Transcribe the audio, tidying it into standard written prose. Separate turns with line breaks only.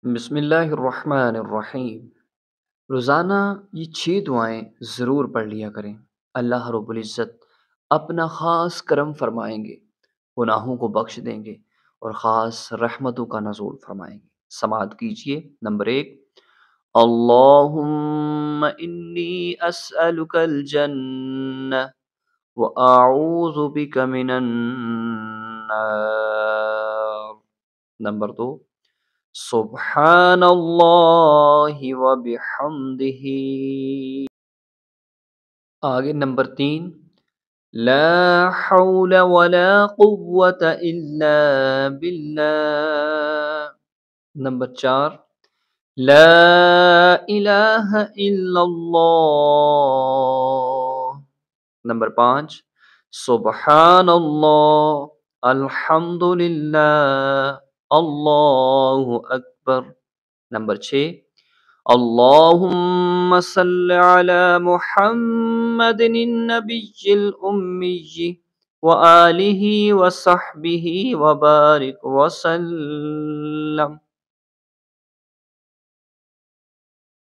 بسم اللہ الرحمن الرحیم۔ روزانہ یہ 6 دعائیں ضرور پڑھ لیا کریں۔ اللہ رب العزت اپنا خاص کرم فرمائیں گے، گناہوں کو بخش دیں گے اور خاص رحمتوں کا نزول فرمائیں گے۔ سماعت کیجئے۔ نمبر 1، اللہم انی اسألک الجنہ واعوذ بک من النار۔ نمبر 2، سبحان اللہ وبحمدہ۔ آگے نمبر 3، لا حول ولا قوة الا باللہ۔ نمبر 4، لا الہ الا اللہ۔ نمبر 5، سبحان اللہ، الحمد للہ، اللہ اکبر۔ نمبر 6، اللہم صل علی محمد النبی الامی وآلہ وصحبہ وبارک وسلم۔